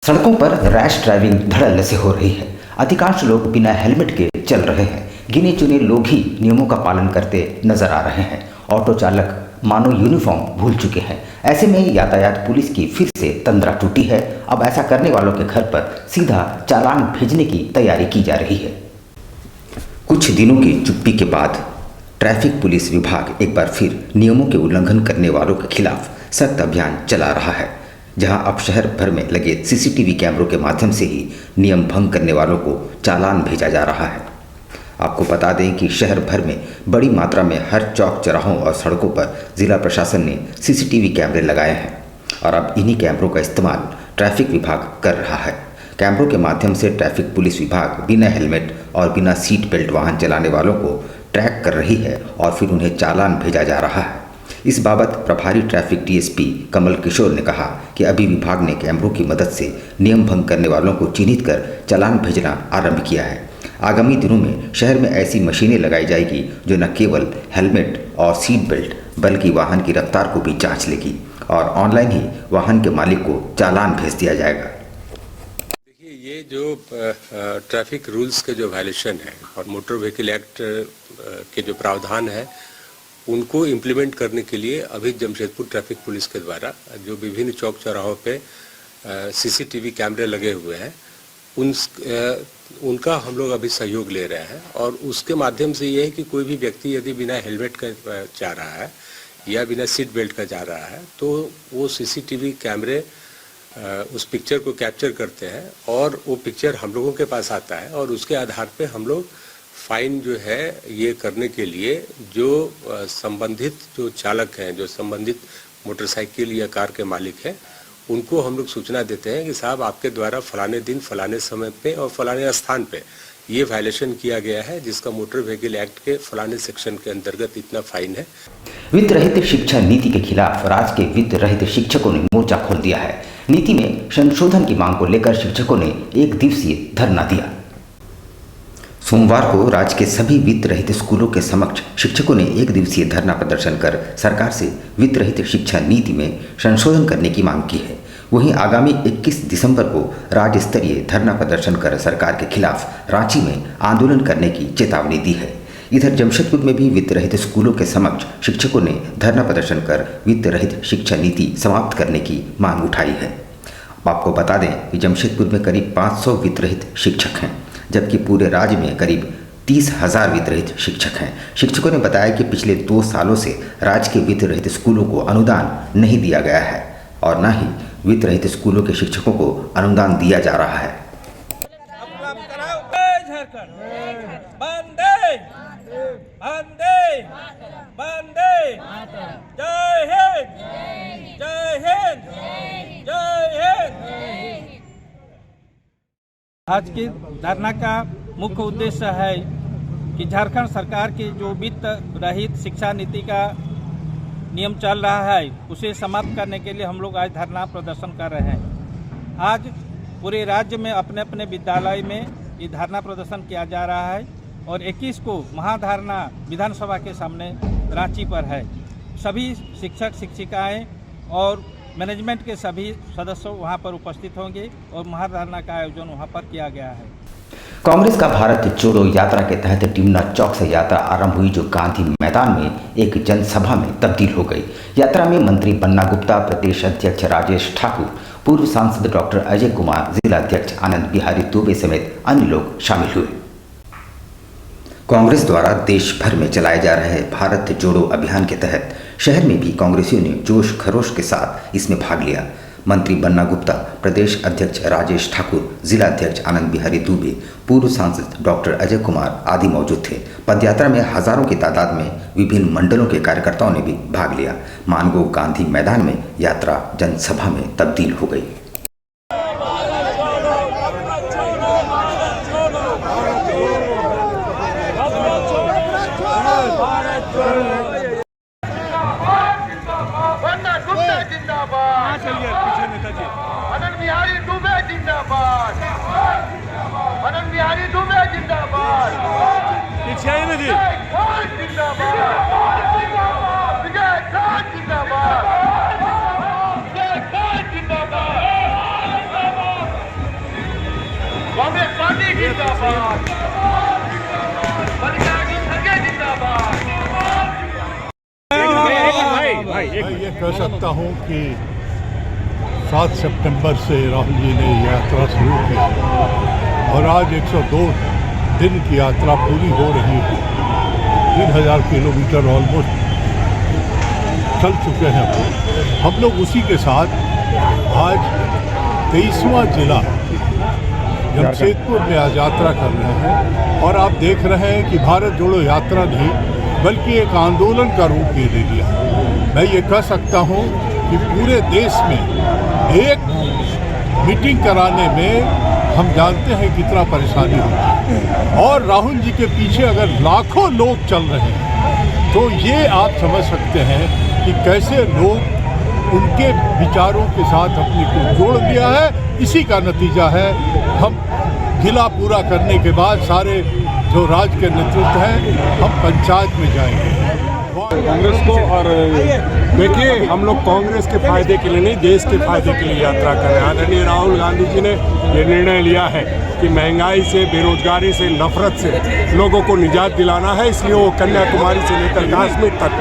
सड़कों पर rash driving धड़ल्ले से हो रही है। अधिकांश लोग बिना हेलमेट के चल रहे हैं। गिने चुने लोग ही नियमों का पालन करते नजर आ रहे हैं। ऑटो चालक मानो यूनिफॉर्म भूल चुके हैं। ऐसे में यातायात पुलिस की फिर से तंद्रा टूटी है। अब ऐसा करने वालों के घर पर सीधा चालान भेजने की तैयारी की जा रही है। कुछ दिनों की चुप्पी के बाद ट्रैफिक पुलिस विभाग एक बार फिर नियमों के उल्लंघन करने वालों के खिलाफ सख्त अभियान चला रहा है, जहां अब शहर भर में लगे सीसीटीवी कैमरों के माध्यम से ही नियम भंग करने वालों को चालान भेजा जा रहा है। आपको बता दें कि शहर भर में बड़ी मात्रा में हर चौक चौराहों और सड़कों पर जिला प्रशासन ने सीसीटीवी कैमरे लगाए हैं और अब इन्हीं कैमरों का इस्तेमाल ट्रैफिक विभाग कर रहा है। कैमरों के माध्यम से ट्रैफिक पुलिस विभाग बिना हेलमेट और बिना सीट बेल्ट वाहन चलाने वालों को ट्रैक कर रही है और फिर उन्हें चालान भेजा जा रहा है। इस बाबत प्रभारी ट्रैफिक डीएसपी कमल किशोर ने कहा कि अभी विभाग ने कैमरों की मदद से नियम भंग करने वालों को चिन्हित कर चालान भेजना आरंभ किया है। आगामी दिनों में शहर में ऐसी मशीनें लगाई जाएगी जो न केवल हेलमेट और सीट बेल्ट बल्कि वाहन की रफ्तार को भी जांच लेगी और ऑनलाइन ही वाहन के मालिक को चालान भेज दिया जाएगा। देखिए, ये जो ट्रैफिक रूल्स के जो वायलेशन है और मोटर व्हीकल एक्ट के जो प्रावधान है उनको इम्प्लीमेंट करने के लिए अभी जमशेदपुर ट्रैफिक पुलिस के द्वारा जो विभिन्न चौक चौराहों पे सीसीटीवी कैमरे लगे हुए हैं उनका हम लोग अभी सहयोग ले रहे हैं और उसके माध्यम से ये है कि कोई भी व्यक्ति यदि बिना हेलमेट का जा रहा है या बिना सीट बेल्ट का जा रहा है तो वो सीसीटीवी कैमरे उस पिक्चर को कैप्चर करते हैं और वो पिक्चर हम लोगों के पास आता है और उसके आधार पे हम लोग फाइन जो है ये करने के लिए जो संबंधित जो चालक हैं, जो संबंधित मोटरसाइकिल या कार के मालिक हैं, उनको हम लोग सूचना देते हैं कि साहब आपके द्वारा फलाने दिन फलाने समय पे और फलाने स्थान पे ये वायलेशन किया गया है जिसका मोटर व्हीकल एक्ट के फलाने सेक्शन के अंतर्गत इतना फाइन है। वित्त रहित शिक्षा नीति के खिलाफ राज्य के वित्त रहित शिक्षकों ने मोर्चा खोल दिया है। नीति में संशोधन की मांग को लेकर शिक्षकों ने एक दिवसीय धरना दिया। सोमवार को राज्य के सभी वित्त रहित स्कूलों के समक्ष शिक्षकों ने एक दिवसीय धरना प्रदर्शन कर सरकार से वित्त रहित शिक्षा नीति में संशोधन करने की मांग की है। वहीं आगामी 21 दिसंबर को राज्य स्तरीय धरना प्रदर्शन कर सरकार के खिलाफ रांची में आंदोलन करने की चेतावनी दी है। इधर जमशेदपुर में भी वित्त रहित स्कूलों के समक्ष शिक्षकों ने धरना प्रदर्शन कर वित्त रहित शिक्षा नीति समाप्त करने की मांग उठाई है। आपको बता दें कि जमशेदपुर में करीब 500 वित्त रहित शिक्षक हैं, जबकि पूरे राज्य में करीब 30,000 वित्त रहित शिक्षक हैं। शिक्षकों ने बताया कि पिछले 2 सालों से राज्य के वित्त रहित स्कूलों को अनुदान नहीं दिया गया है और न ही वित्त रहित स्कूलों के शिक्षकों को अनुदान दिया जा रहा है। आज के धरना का मुख्य उद्देश्य है कि झारखंड सरकार की जो वित्त रहित शिक्षा नीति का नियम चल रहा है उसे समाप्त करने के लिए हम लोग आज धरना प्रदर्शन कर रहे हैं। आज पूरे राज्य में अपने अपने विद्यालय में ये धरना प्रदर्शन किया जा रहा है और 21 को महाधरना विधानसभा के सामने रांची पर है। सभी शिक्षक शिक्षिकाएं और मैनेजमेंट के सभी सदस्य वहां पर उपस्थित होंगे और महाधरना का आयोजन वहां पर किया गया है। कांग्रेस का भारत जोड़ो यात्रा के तहत टिमना चौक से यात्रा आरंभ हुई, जो गांधी मैदान में एक जनसभा में तब्दील हो गई। यात्रा में मंत्री बन्ना गुप्ता, प्रदेश अध्यक्ष राजेश ठाकुर, पूर्व सांसद डॉक्टर अजय कुमार, जिला अध्यक्ष आनंद बिहारी दुबे समेत अन्य लोग शामिल हुए। कांग्रेस द्वारा देश भर में चलाए जा रहे भारत जोड़ो अभियान के तहत शहर में भी कांग्रेसियों ने जोश खरोश के साथ इसमें भाग लिया। मंत्री बन्ना गुप्ता, प्रदेश अध्यक्ष राजेश ठाकुर, जिला अध्यक्ष आनंद बिहारी दुबे, पूर्व सांसद डॉक्टर अजय कुमार आदि मौजूद थे। पदयात्रा में हजारों की तादाद में विभिन्न मंडलों के कार्यकर्ताओं ने भी भाग लिया। मानगो गांधी मैदान में यात्रा जनसभा में तब्दील हो गई। आनंद बिहारी दुबे जिंदाबाद, आनंद बिहारी दुबे जिंदाबाद, पीछे आई ना जी जिंदाबाद, विजय खान जिंदाबाद, विजय खान जिंदाबाद। मैं ये कह सकता हूँ कि 7 सितंबर से राहुल जी ने यात्रा शुरू की और आज 102 दिन की यात्रा पूरी हो रही है। 3000 किलोमीटर ऑलमोस्ट चल चुके हैं हम लोग। उसी के साथ आज 23वां जिला जमशेदपुर में आज यात्रा कर रहे हैं और आप देख रहे हैं कि भारत जोड़ो यात्रा नहीं बल्कि एक आंदोलन का रूप ये ले लिया। मैं ये कह सकता हूँ कि पूरे देश में एक मीटिंग कराने में हम जानते हैं कितना परेशानी होती है और राहुल जी के पीछे अगर लाखों लोग चल रहे हैं तो ये आप समझ सकते हैं कि कैसे लोग उनके विचारों के साथ अपने को जोड़ लिया है। इसी का नतीजा है हम जिला पूरा करने के बाद सारे जो राज्य के नेतृत्व हैं हम पंचायत में जाएंगे कांग्रेस को। और देखिए, हम लोग कांग्रेस के फायदे के लिए नहीं, देश के फायदे के लिए यात्रा कर रहे हैं। आदरणीय राहुल गांधी जी ने ये निर्णय लिया है कि महंगाई से, बेरोजगारी से, नफरत से लोगों को निजात दिलाना है, इसलिए वो कन्याकुमारी से लेकर कश्मीर तक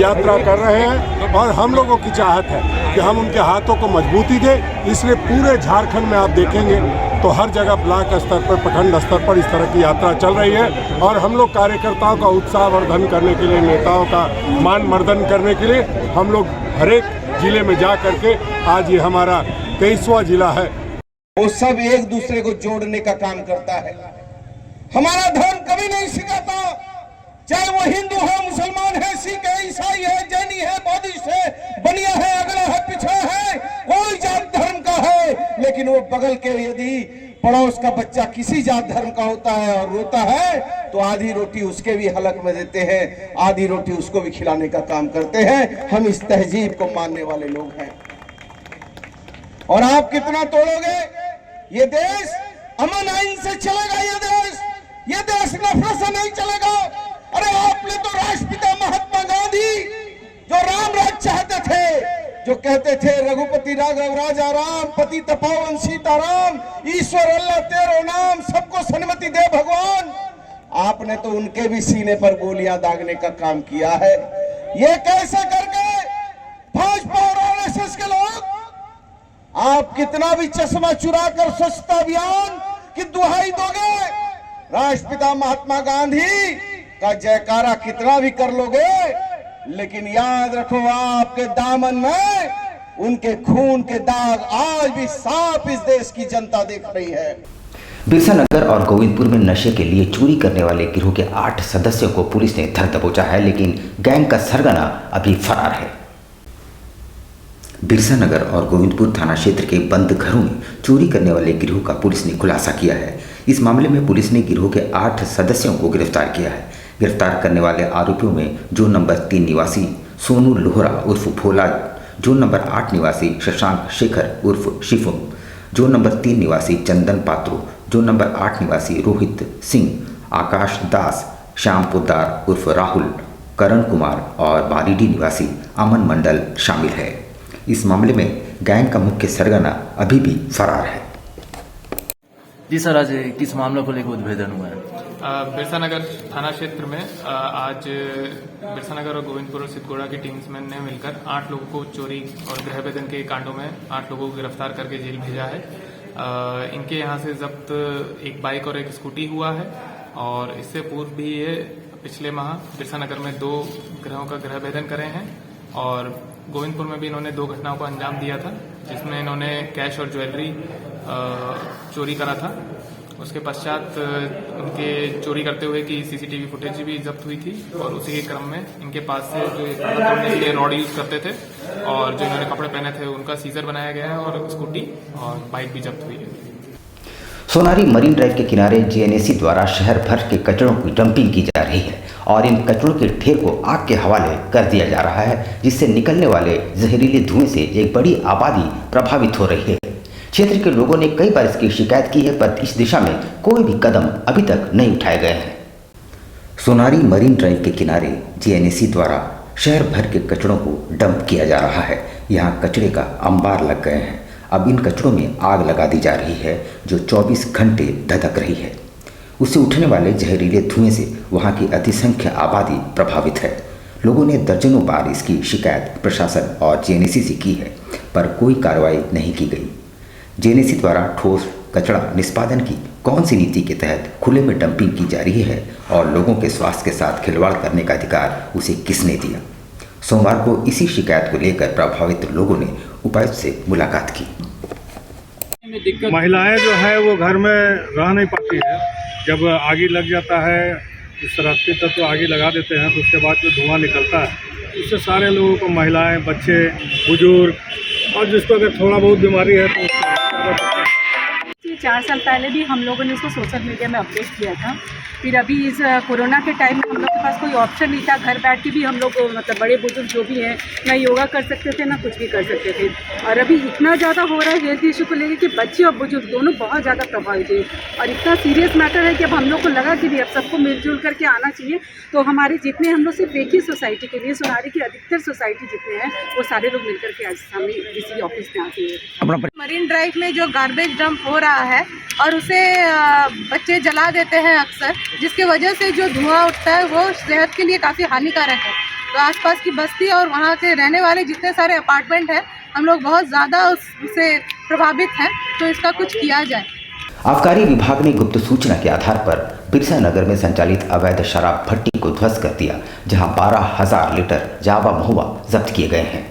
यात्रा कर रहे हैं और हम लोगों की चाहत है कि हम उनके हाथों को मजबूती दें। इसलिए पूरे झारखंड में आप देखेंगे तो हर जगह ब्लॉक स्तर पर, प्रखंड स्तर पर इस तरह की यात्रा चल रही है और हम लोग कार्यकर्ताओं का उत्साहवर्धन करने के लिए, नेताओं का मान मर्दन करने के लिए हम लोग हर एक जिले में जा करके आज ये हमारा 23वां जिला है। वो सब एक दूसरे को जोड़ने का काम करता है। हमारा धर्म कभी नहीं सिखाता, चाहे वो हिंदू है, मुसलमान है, सिख है, ईसाई है, जैनी है, बौद्धिस्ट है, बनिया है, अगला है, पिछड़ा है, कोई जात धर्म का है, लेकिन वो बगल के यदि पड़ोस का बच्चा किसी जात धर्म का होता है और रोता है तो आधी रोटी उसके भी हलक में देते हैं, आधी रोटी उसको भी खिलाने का काम करते हैं। हम इस तहजीब को मानने वाले लोग हैं। और आप कितना तोड़ोगे, ये देश अमन आइन से चलेगा। ये देश नफरत से नहीं चलेगा। अरे आपने तो राष्ट्रपिता महात्मा गांधी जो राम राज चाहते थे, जो कहते थे रघुपति राघव राजा राम, पति तपोवन सीताराम, ईश्वर अल्लाह तेरो नाम, सबको सन्मति दे भगवान, आपने तो उनके भी सीने पर गोलियां दागने का काम किया है। ये कैसे करके भाजपा और आरएसएस के लोग, आप कितना भी चश्मा चुरा कर स्वच्छता अभियान की दुहाई दोगे, राष्ट्रपिता महात्मा गांधी का जयकारा कितना भी कर लोगे, लेकिन याद रखो आपके दामन में उनके खून के दाग आज भी साफ इस देश की जनता देख रही है। बिरसा नगर और गोविंदपुर में नशे के लिए चोरी करने वाले गिरोह के 8 सदस्यों को पुलिस ने धर दबोचा है, लेकिन गैंग का सरगना अभी फरार है। बिरसा नगर और गोविंदपुर थाना क्षेत्र के बंद घरों में चोरी करने वाले गिरोह का पुलिस ने खुलासा किया है। इस मामले में पुलिस ने गिरोह के 8 सदस्यों को गिरफ्तार किया है। गिरफ्तार करने वाले आरोपियों में जोन नंबर 3 निवासी सोनू लोहरा उर्फ भोला, जोन नंबर 8 निवासी शशांक शेखर उर्फ शिफुम, जोन नंबर 3 निवासी चंदन पात्रो, जोन नंबर 8 निवासी रोहित सिंह, आकाश दास, श्याम पोद्दार उर्फ राहुल, करण कुमार और बारीडी निवासी अमन मंडल शामिल है। इस मामले में गैंग का मुख्य सरगना अभी भी फरार है। जी सर, आज किस मामले को लेकर उद्भेदन हुआ है? बिरसा नगर थाना क्षेत्र में आज बिरसा नगर और गोविंदपुर और सिद्धगोड़ा की टीम्स में ने मिलकर 8 लोगों को चोरी और गृह भेदन के कांडों में 8 लोगों को गिरफ्तार करके जेल भेजा है। इनके यहाँ से जब्त एक बाइक और एक स्कूटी हुआ है और इससे पूर्व भी ये पिछले माह बिरसा नगर में 2 गृहों का गृह भेदन करे हैं और गोविंदपुर में भी इन्होंने 2 घटनाओं को अंजाम दिया था, जिसमें इन्होंने कैश और ज्वेलरी चोरी करा था। उसके पश्चात उनके चोरी करते हुए की सीसीटीवी फुटेज भी जब्त हुई थी और उसी के क्रम में इनके पास से जो तोड़ने के लिए रॉड यूज करते थे और जो इन्होंने कपड़े पहने थे उनका सीजर बनाया गया है और स्कूटी और बाइक भी जब्त हुई है। सोनारी मरीन ड्राइव के किनारे जेएनएसी द्वारा शहर भर के कचरों की डंपिंग की जा रही है और इन कचरों के ढेर को आग के हवाले कर दिया जा रहा है, जिससे निकलने वाले जहरीले धुएं से एक बड़ी आबादी प्रभावित हो रही है। क्षेत्र के लोगों ने कई बार इसकी शिकायत की है, पर इस दिशा में कोई भी कदम अभी तक नहीं उठाए गए हैं। सोनारी मरीन ड्राइव के किनारे जेएनएसी द्वारा शहर भर के कचरों को डंप किया जा रहा है। यहाँ कचरे का अंबार लग गए हैं। अब इन कचरों में आग लगा दी जा रही है जो 24 घंटे धधक रही है। उससे उठने वाले जहरीले धुएं से वहां की अतिसंख्य आबादी प्रभावित है। लोगों ने दर्जनों बार इसकी शिकायत प्रशासन और जेएनएसी से की है, पर कोई कार्रवाई नहीं की गई। जेएनएसी द्वारा ठोस कचरा निष्पादन की कौन सी नीति के तहत खुले में डंपिंग की जा रही है और लोगों के स्वास्थ्य के साथ खिलवाड़ करने का अधिकार उसे किसने दिया? सोमवार को इसी शिकायत को लेकर प्रभावित लोगों ने उपायुक्त से मुलाकात की। महिलाएं जो है वो घर में रह नहीं पाती है। जब आगे लग जाता है, इस रास्ते तक तो आगे लगा देते हैं, तो उसके बाद जो धुआं निकलता है उससे सारे लोगों को, महिलाएं, बच्चे, बुजुर्ग और जिसको अगर थोड़ा बहुत बीमारी है तो 4 साल पहले भी हम लोगों ने इसको सोशल मीडिया में अपडेट किया था। फिर अभी इस कोरोना के टाइम में हम लोग के पास कोई ऑप्शन नहीं था, घर बैठ के भी हम लोग मतलब बड़े बुजुर्ग जो भी हैं ना योगा कर सकते थे ना कुछ भी कर सकते थे। और अभी इतना ज़्यादा हो रहा है हेल्थ इशू को लेकर कि बच्चे और बुजुर्ग दोनों बहुत ज़्यादा प्रभावित हैं और इतना सीरियस मैटर है कि अब हम लोग को लगा कि भी अब सबको मिलजुल करके आना चाहिए। तो हमारे जितने हम लोग सिर्फ एक ही सोसाइटी के लिए सुनारी की अधिकतर सोसाइटी जितने हैं वो सारे लोग मिलकर के आज सामने डीसी ऑफिस में आते हैं। मरीन ड्राइव में जो गार्बेज डंप हो रहा है और उसे बच्चे जला देते हैं अक्सर, जिसकी वजह से जो धुआं उठता है वो सेहत के लिए काफ़ी हानिकारक है। तो आसपास की बस्ती और वहाँ के रहने वाले जितने सारे अपार्टमेंट हैं हम लोग बहुत ज़्यादा उससे प्रभावित हैं, तो इसका कुछ किया जाए। आबकारी विभाग ने गुप्त सूचना के आधार पर बिरसा नगर में संचालित अवैध शराब भट्टी को ध्वस्त कर दिया, जहां 12,000 लीटर जावा महुआ जब्त किए गए हैं।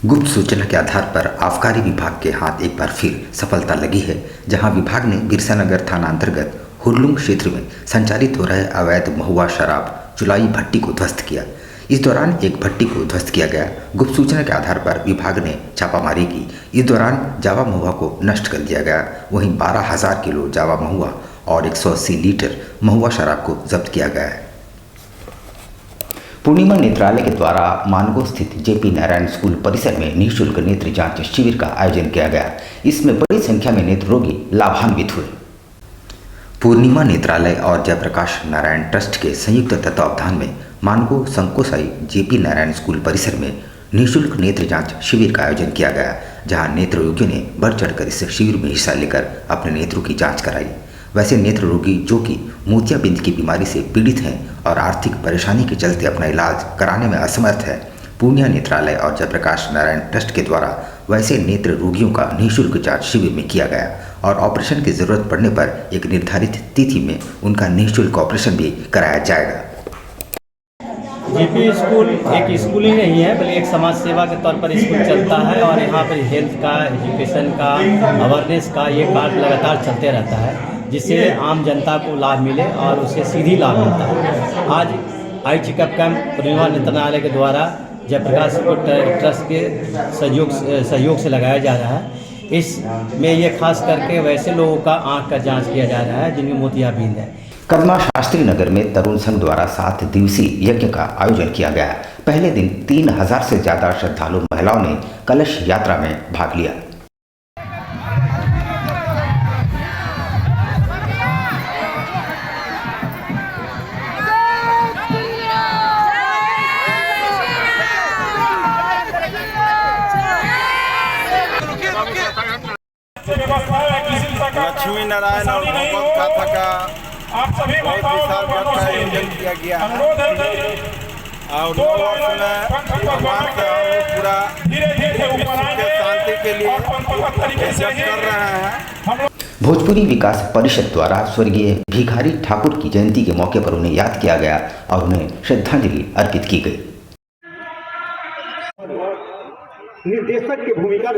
गुप्त सूचना के आधार पर आबकारी विभाग के हाथ एक बार फिर सफलता लगी है, जहां विभाग ने बिरसा नगर थाना अंतर्गत हुरलुंग क्षेत्र में संचालित हो रहे अवैध महुआ शराब चुलाई भट्टी को ध्वस्त किया। इस दौरान एक भट्टी को ध्वस्त किया गया। गुप्त सूचना के आधार पर विभाग ने छापामारी की। इस दौरान जावा महुआ को नष्ट कर दिया गया। वहीं 12,000 किलो जावा महुआ और 180 लीटर महुआ शराब को जब्त किया गया है। पूर्णिमा नेत्रालय के द्वारा मानगो स्थित जेपी नारायण स्कूल परिसर में निःशुल्क नेत्र जांच शिविर का आयोजन किया गया। इसमें बड़ी संख्या में नेत्र रोगी लाभान्वित हुए। पूर्णिमा नेत्रालय और जयप्रकाश नारायण ट्रस्ट के संयुक्त तत्वावधान में मानगो संकोसाई जेपी नारायण स्कूल परिसर में निःशुल्क नेत्र जांच शिविर का आयोजन किया गया, जहां नेत्र रोगियों ने बढ़ चढ़कर इस शिविर में हिस्सा लेकर अपने नेत्रों की जांच कराई। वैसे नेत्र रोगी जो कि मोतियाबिंद की बीमारी से पीड़ित हैं और आर्थिक परेशानी के चलते अपना इलाज कराने में असमर्थ है, पूर्णिया नेत्रालय और जयप्रकाश नारायण ट्रस्ट के द्वारा वैसे नेत्र रोगियों का निःशुल्क जांच शिविर में किया गया और ऑपरेशन की जरूरत पड़ने पर एक निर्धारित तिथि में उनका निःशुल्क ऑपरेशन भी कराया जाएगा। जेपी स्कूल एक स्कूल ही नहीं है, बल्कि एक समाज सेवा के तौर पर स्कूल चलता है और यहाँ पर हेल्थ का, एजुकेशन का, अवेयरनेस का ये कार्य लगातार चलते रहता है, जिससे आम जनता को लाभ मिले और उसे सीधी लाभ मिलता है। आज आई चेकअप कैंप पूर्णिमा नेत्रालय के द्वारा जयप्रकाश ट्रस्ट के सहयोग से लगाया जा रहा है। इसमें ये खास करके वैसे लोगों का आँख का जाँच किया जा रहा है जिनमें मोतियाबिंद है। कदमा शास्त्री नगर में तरुण संघ द्वारा 7 दिवसीय यज्ञ का आयोजन किया गया। पहले दिन 3,000 से ज्यादा श्रद्धालु महिलाओं ने कलश यात्रा में भाग लिया। लक्ष्मी नारायण और भगवत कथा का बहुत विशाल रथ का आयोजन किया गया है और 9 वर्ष में भगवान से पूरा विश्व के शांति के लिए यज्ञ कर रहे हैं। भोजपुरी विकास परिषद द्वारा स्वर्गीय भिखारी ठाकुर की जयंती के मौके पर उन्हें याद किया गया और उन्हें श्रद्धांजलि अर्पित की गई। निर्देशक की भूमिका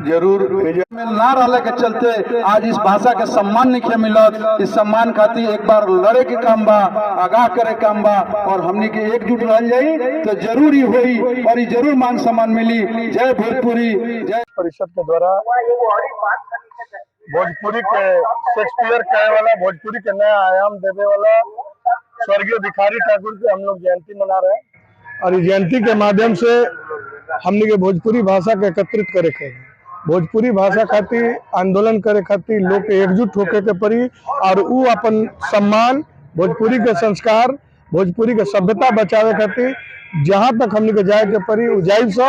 जरूर में ना रहने के चलते आज इस भाषा के सम्मान नहीं मिलत। इस सम्मान खातिर एक बार लड़े के काम बा, आगाह करे काम बा और हमने के एकजुट रह जाई तो जरूर ही हुई और ये जरूर मान सम्मान मिली। जय भोजपुरी। जय परिषद के द्वारा भोजपुरी के शेक्सपियर कहने वाला, भोजपुरी के नया आयाम देने वाला स्वर्गीय भिखारी ठाकुर की हम लोग जयंती मना रहे हैं और इस जयंती के माध्यम से हमने के भोजपुरी भाषा के एकत्रित करे के, भोजपुरी भाषा खातिर आंदोलन करे खातिर लोग के एकजुट होके के पड़ी और वो अपन सम्मान, भोजपुरी के संस्कार, भोजपुरी के सभ्यता बचावे खातिर जहाँ तक हमने के जाए के परी उजाइब से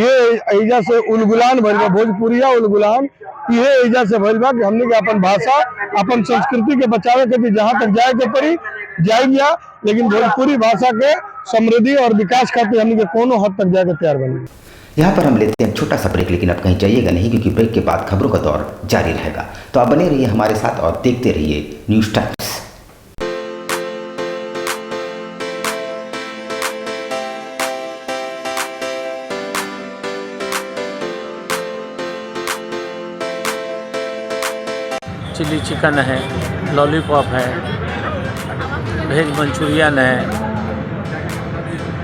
ये एजा से उलगुलान भइल बा, भोजपुरिया उलगुलान ये एजा से भइल बा कि हमने के अपन भाषा अपन संस्कृति के बचावे खातिर जहाँ तक जाए के परी जाइया, लेकिन भोजपुरी भाषा के समृद्धि और विकास खातिर हमने के कोनो हद तक जाके तैयार बने। यहाँ पर हम लेते हैं छोटा सा ब्रेक, लेकिन अब कहीं जाइएगा नहीं क्योंकि ब्रेक के बाद खबरों का दौर जारी रहेगा। तो आप बने रहिए हमारे साथ और देखते रहिए न्यूज़ टाइम्स। चिली चिकन है, लॉलीपॉप है, वेज मंचूरियन है,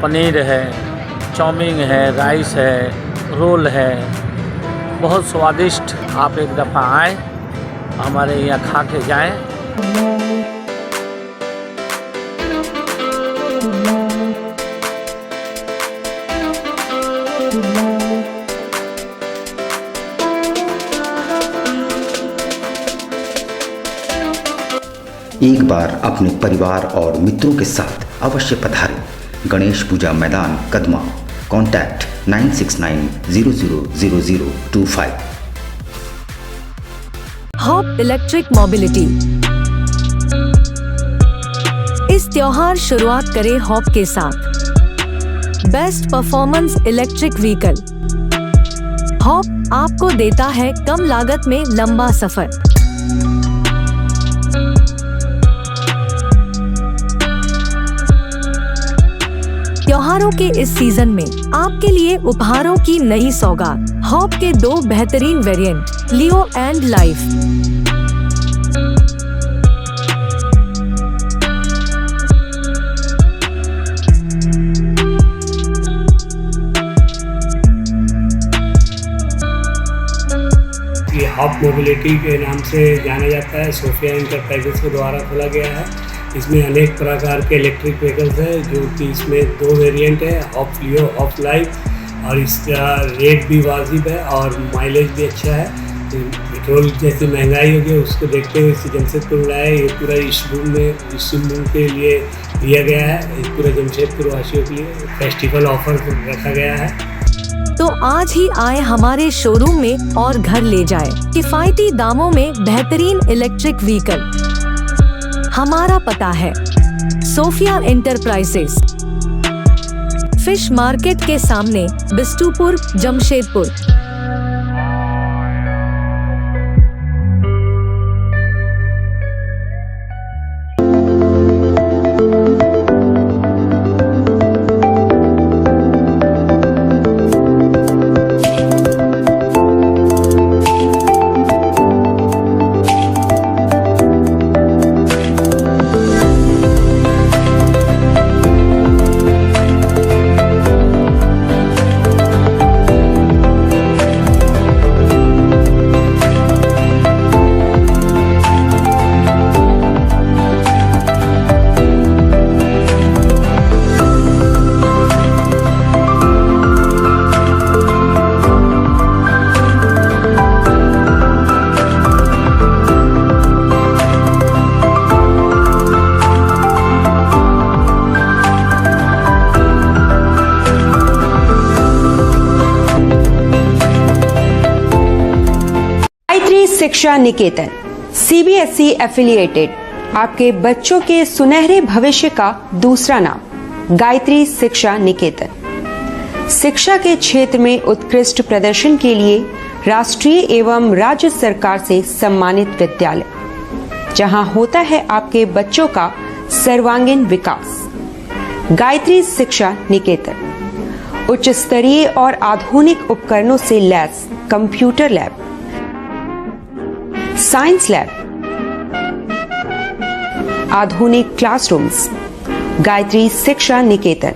पनीर है, चाउमीन है, राइस है, रोल है, बहुत स्वादिष्ट। आप एक दफ़ा आएँ, हमारे यहाँ खा के जाएँ। एक बार अपने परिवार और मित्रों के साथ अवश्य पधारें गणेश पूजा मैदान Kadma. Contact 9690000025। Hop electric mobility. इस त्योहार शुरुआत करें हॉप के साथ best performance electric vehicle. Hop आपको देता है कम लागत में लंबा सफर। त्योहारों के इस सीजन में आपके लिए उपहारों की नई सौगात। हॉप के 2 बेहतरीन वेरिएंट लियो एंड लाइफ। ये हॉप मोबिलिटी के नाम से जाना जाता है, सोफिया इंटरप्राइजेस के द्वारा खोला गया है। इसमें अनेक प्रकार के इलेक्ट्रिक व्हीकल्स हैं, जो कि इसमें 2 वेरिएंट है, हॉप लियो, हॉप लाइफ। और इसका रेट भी वाजिब है और माइलेज भी अच्छा है। पेट्रोल जैसी महंगाई हो गई उसको देखते हुए इसे जमशेदपुर में लाया। ये पूरा इस मूव के लिए दिया गया है, पूरे जमशेदपुर वासियों के लिए फेस्टिवल ऑफर रखा गया है। तो आज ही आए हमारे शोरूम में और घर ले जाए किफायती दामों में बेहतरीन इलेक्ट्रिक व्हीकल। हमारा पता है सोफिया इंटरप्राइजेस, फिश मार्केट के सामने, बिष्टुपुर, जमशेदपुर। शिक्षा निकेतन सीबीएसई एफिलिएटेड आपके बच्चों के सुनहरे भविष्य का दूसरा नाम गायत्री शिक्षा निकेतन। शिक्षा के क्षेत्र में उत्कृष्ट प्रदर्शन के लिए राष्ट्रीय एवं राज्य सरकार से सम्मानित विद्यालय, जहां होता है आपके बच्चों का सर्वांगीण विकास। गायत्री शिक्षा निकेतन उच्च स्तरीय और आधुनिक उपकरणों से lace computer lab, science lab, आधुनिक क्लासरूम्स। गायत्री शिक्षा निकेतन।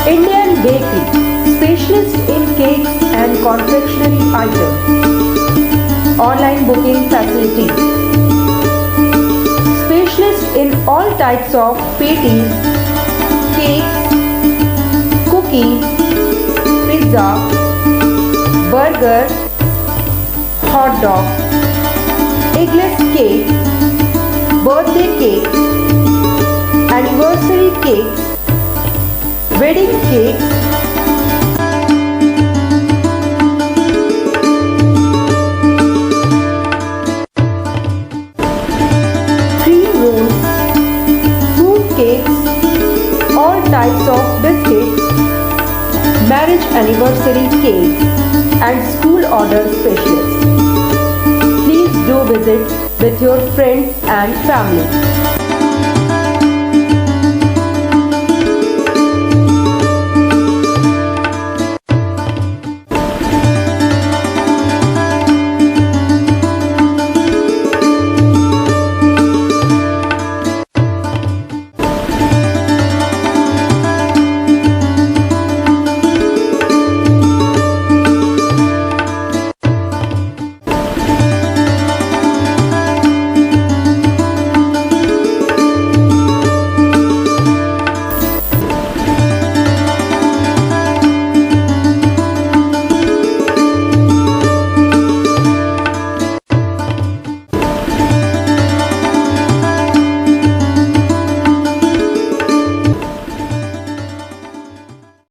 Indian Bakery, specialist in cakes and confectionery items. Online booking facilities. specialist in all types of patties, cakes, cookies, pizza, burger, hot dog, eggless cake, birthday cake, anniversary cakes, wedding cakes, cream rolls, fruit cakes, all types of biscuits, marriage anniversary cake, and school order specialists. Please do visit with your friends and family.